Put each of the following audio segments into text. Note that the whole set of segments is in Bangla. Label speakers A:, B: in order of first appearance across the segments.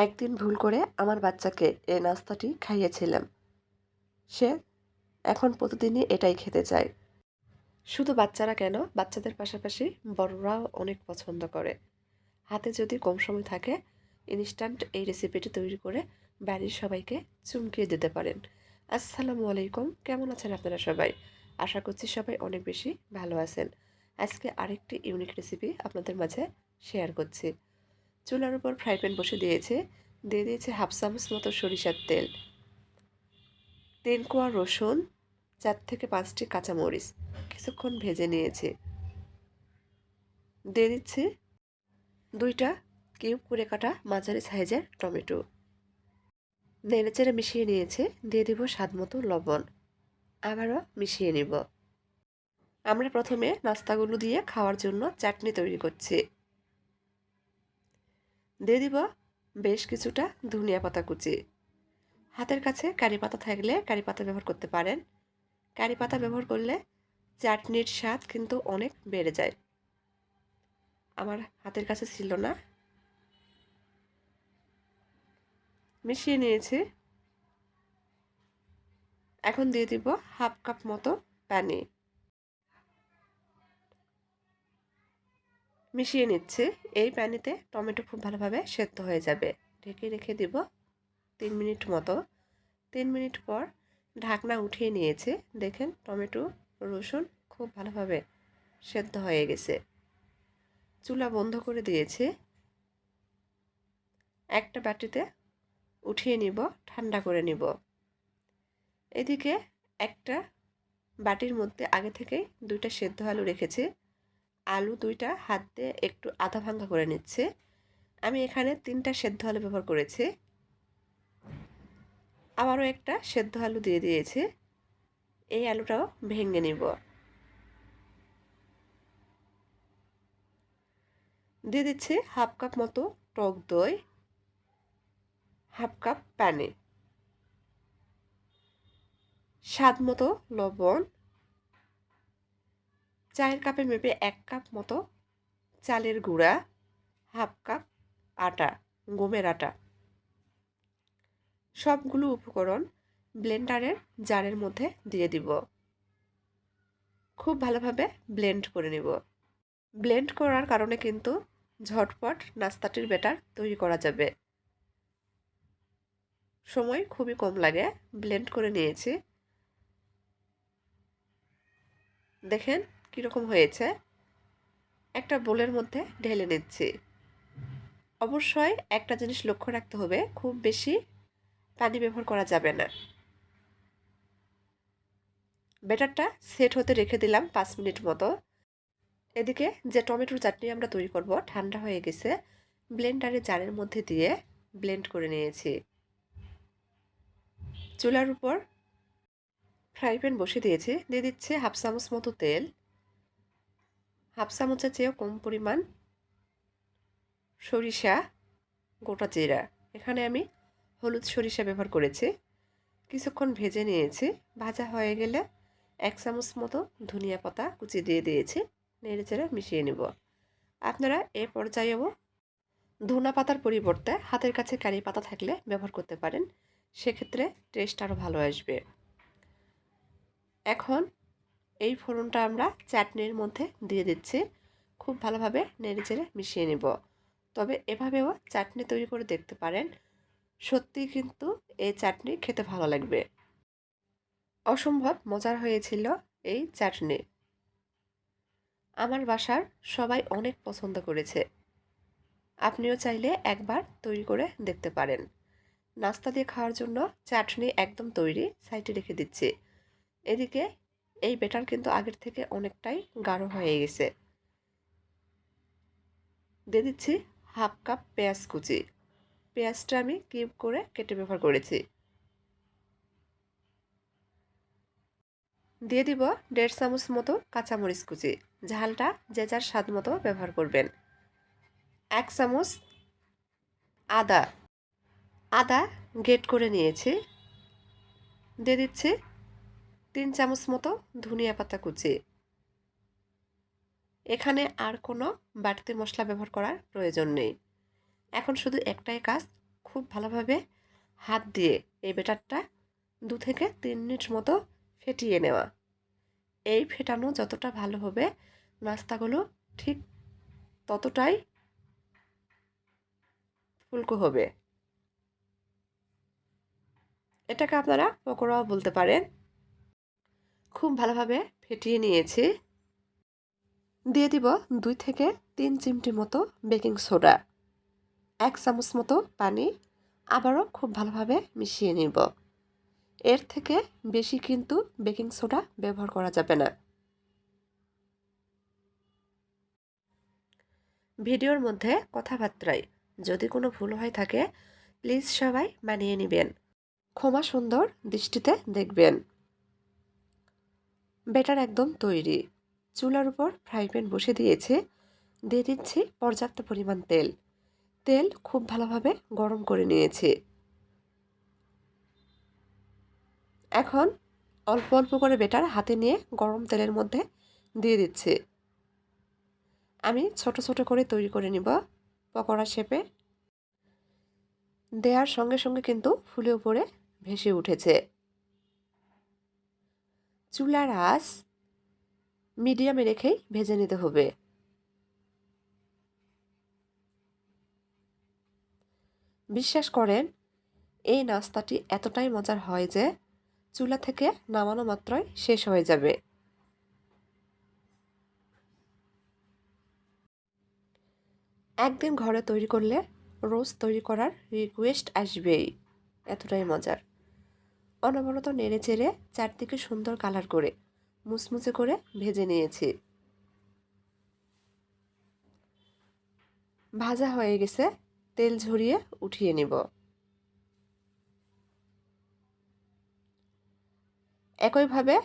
A: একদিন ভুল করে আমার বাচ্চাকে এই নাস্তাটি খাইয়েছিলাম। সে এখন প্রতিদিনই এটাই খেতে চায়। শুধু বাচ্চারা কেন, বাচ্চাদের পাশাপাশি বড়রাও অনেক পছন্দ করে। হাতে যদি কম সময় থাকে, ইনস্ট্যান্ট এই রেসিপিটি তৈরি করে বাড়ির সবাইকে চমকিয়ে দিতে পারেন। আসসালামু আলাইকুম, কেমন আছেন আপনারা সবাই? আশা করছি সবাই অনেক বেশি ভালো আছেন। আজকে আরেকটি ইউনিক রেসিপি আপনাদের মাঝে শেয়ার করছি। চুলার উপর ফ্রাই প্যান বসে দিয়ে দিয়েছে হাফ চামচ মতো সরিষার তেল, 3 কোয়া রসুন, 4 থেকে 5টি কাঁচামরিচ কিছুক্ষণ ভেজে নিয়েছি। দিয়ে দিচ্ছি 2টা কিউব করে কাটা মাঝারি সাইজের টমেটো। নেড়েচেড়ে মিশিয়ে নিয়েছি। দিয়ে দিব স্বাদ মতো লবণ। আবারও মিশিয়ে নিব। আমরা প্রথমে নাস্তাগুলো দিয়ে খাওয়ার জন্য চাটনি তৈরি করছি। দিয়ে দিব বেশ কিছুটা ধনিয়া পাতা কুচি। হাতের কাছে কারি পাতা থাকলে কারি পাতা ব্যবহার করতে পারেন। কারি পাতা ব্যবহার করলে চাটনির স্বাদ কিন্তু অনেক বেড়ে যায়। আমার হাতের কাছে ছিল না। মিশিয়ে নিয়েছি। এখন দিয়ে দিব হাফ কাপ মতো পানি। মিশিয়ে নিচ্ছি। এই পানিতে টমেটো খুব ভালোভাবে সেদ্ধ হয়ে যাবে। ঢেকে রেখে দিব 3 মিনিট মতো। 3 মিনিট পর ঢাকনা উঠিয়ে নিয়েছি। দেখেন টমেটো, রসুন খুব ভালোভাবে সেদ্ধ হয়ে গেছে। চুলা বন্ধ করে দিয়েছি। একটা বাটিতে উঠিয়ে নিব, ঠান্ডা করে নিব। এদিকে একটা বাটির মধ্যে আগে থেকেই 2টা সেদ্ধ আলু রেখেছি। আলু 2টা হাত দিয়ে একটু আধা ভাঙ্গা করে নিচ্ছে। আমি এখানে 3টা সেদ্ধ আলু ব্যবহার করেছি। আবারও একটা সেদ্ধ আলু দিয়ে দিয়েছি। এই আলুটাও ভেঙে নিব। দিয়ে দিচ্ছি হাফ কাপ মতো টক দই, হাফ কাপ পানি, স্বাদ মতো লবণ, চায়ের কাপে মেপে 1 কাপ মতো চালের গুঁড়া, হাফ কাপ আটা, গমের আটা। সবগুলো উপকরণ ব্লেন্ডারের জারের মধ্যে দিয়ে দিব। খুব ভালোভাবে ব্লেন্ড করে নিব। ব্লেন্ড করার কারণে কিন্তু ঝটপট নাস্তাটির ব্যাটার তৈরি করা যাবে। সময় খুবই কম লাগে। ব্লেন্ড করে নিয়েছি। দেখেন কীরকম হয়েছে। একটা বোলের মধ্যে ঢেলে নিচ্ছি। অবশ্যই একটা জিনিস লক্ষ্য রাখতে হবে, খুব বেশি পানি ব্যবহার করা যাবে না। ব্যাটারটা সেট হতে রেখে দিলাম 5 মিনিট মতো। এদিকে যে টমেটোর চাটনি আমরা তৈরি করব ঠান্ডা হয়ে গেছে। ব্লেন্ডারে জারের মধ্যে দিয়ে ব্লেন্ড করে নিয়েছি। চুলার উপর ফ্রাই প্যান বসিয়ে দিয়েছি। দিয়ে দিচ্ছে হাফ চামচ মতো তেল, হাফ চামচের চেয়েও কম পরিমাণ সরিষা, গোটা জিরা। এখানে আমি হলুদ সরিষা ব্যবহার করেছি। কিছুক্ষণ ভেজে নিয়েছি। ভাজা হয়ে গেলে 1 চামচ মতো ধনিয়া পাতা কুচি দিয়ে দিয়েছি। নেড়েচেড়ে মিশিয়ে নিব। আপনারা এ পর্যায়েও ধনিয়া পাতার পরিবর্তে হাতের কাছে কারি পাতা থাকলে ব্যবহার করতে পারেন। সেক্ষেত্রে টেস্ট আরও ভালো আসবে। এখন এই ফোড়নটা আমরা চাটনির মধ্যে দিয়ে দিচ্ছি। খুব ভালোভাবে নেড়েচেড়ে মিশিয়ে নিব। তবে এভাবেও চাটনি তৈরি করে দেখতে পারেন। সত্যিই কিন্তু এই চাটনি খেতে ভালো লাগবে। অসম্ভব মজার হয়েছিল এই চাটনি। আমার বাসার সবাই অনেক পছন্দ করেছে। আপনিও চাইলে একবার তৈরি করে দেখতে পারেন। নাস্তা দিয়ে খাওয়ার জন্য চাটনি একদম তৈরি, সাইডে রেখে দিচ্ছি। এদিকে এই ব্যাটার কিন্তু আগের থেকে অনেকটাই গাঢ় হয়ে গেছে। দিয়ে দিচ্ছি হাফ কাপ পেঁয়াজ কুচি। পেঁয়াজটা আমি কিউব করে কেটে ব্যবহার করেছি। দিয়ে দিব 1.5 চামচ মতো কাঁচামরিচ কুচি। ঝালটা যে যার স্বাদ মতো ব্যবহার করবেন। 1 চামচ আদা, আদা গ্রেট করে নিয়েছি। দিয়ে দিচ্ছি 3 চামচ মতো ধনিয়া পাতা কুচি। এখানে আর কোনো বাড়তি মশলা ব্যবহার করার প্রয়োজন নেই। এখন শুধু একটাই কাজ, খুব ভালোভাবে হাত দিয়ে এই ব্যাটারটা 2 থেকে 3 মিনিট মতো ফেটিয়ে নেওয়া। এই ফেটানো যতটা ভালো হবে নাস্তাগুলো ঠিক ততটাই ফুলকো হবে। এটাকে আপনারা পকোড়াও বলতে পারেন। খুব ভালোভাবে ফেটিয়ে নিয়েছি। দিয়ে দিব 2 থেকে 3 চিমটি মতো বেকিং সোডা, 1 চামচ মতো পানি, আবারও খুব ভালোভাবে মিশিয়ে নিব। এর থেকে বেশি কিন্তু বেকিং সোডা ব্যবহার করা যাবে না। ভিডিওর মধ্যে কথাবার্তায় যদি কোনো ভুল হয়ে থাকে প্লিজ সবাই মানিয়ে নেবেন, ক্ষমা সুন্দর দৃষ্টিতে দেখবেন। ব্যাটার একদম তৈরি। চুলার উপর ফ্রাই প্যান বসে দিয়েছে, দিয়ে দিচ্ছি পর্যাপ্ত পরিমাণ তেল। তেল খুব ভালোভাবে গরম করে নিয়েছি। এখন অল্প অল্প করে ব্যাটার হাতে নিয়ে গরম তেলের মধ্যে দিয়ে দিচ্ছি। আমি ছোট ছোট করে তৈরি করে নিব পকোড়া শেপে। দেওয়ার সঙ্গে সঙ্গে কিন্তু ফুলে উপরে ভেসে উঠেছে। চুলার আঁচ মিডিয়ামে রেখেই ভেজে নিতে হবে। বিশ্বাস করেন এই নাস্তাটি এতটাই মজার হয় যে চুলা থেকে নামানো মাত্রই শেষ হয়ে যাবে। একদিন ঘরে তৈরি করলে রোজ তৈরি করার রিকোয়েস্ট আসবেই, এতটাই মজার। অনবরত নেড়ে চেড়ে চারদিকে সুন্দর কালার করে মুচমুচে করে ভেজে নিয়েছি। ভাজা হয়ে গেছে, তেল ঝরিয়ে উঠিয়ে নিব। একইভাবে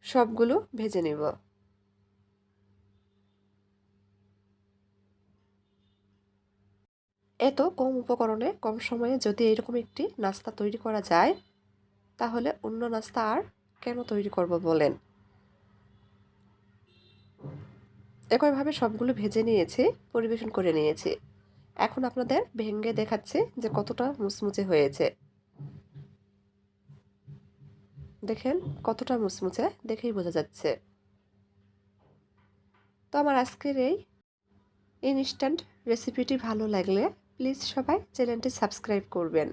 A: সবগুলো ভেজে নিব। এত কম উপকরণে কম সময়ে যদি এরকম একটি নাস্তা তৈরি করা যায় তাহলে অন্য নাস্তা আর কেন তৈরি করব বলেন। একইভাবে সবগুলো ভেজে নিয়েছি, পরিবেশন করে নিয়েছি। এখন আপনাদের ভেঙে দেখাচ্ছি যে কতটা মুচমুচে হয়েছে। দেখেন কতটা মুচমুচে, দেখেই বোঝা যাচ্ছে। তো আমার আজকের এই ইনস্ট্যান্ট রেসিপিটি ভালো লাগলে প্লিজ সবাই চ্যানেলটি সাবস্ক্রাইব করবেন,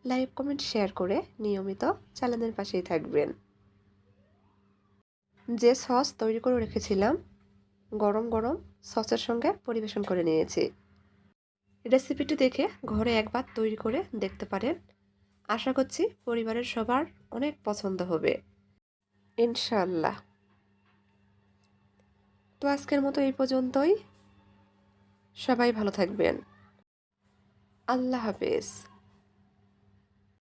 A: লাইক কমেন্ট শেয়ার করে নিয়মিত চ্যানেলের পাশেই থাকবেন। যে সস তৈরি করে রেখেছিলাম গরম গরম সসের সঙ্গে পরিবেশন করে নিয়েছি। রেসিপিটি দেখে ঘরে একবার তৈরি করে দেখতে পারেন। আশা করছি পরিবারের সবার অনেক পছন্দ হবে ইনশাআল্লাহ। তো আজকের মতো এই পর্যন্তই। সবাই ভালো থাকবেন। আল্লাহ হাফেজ।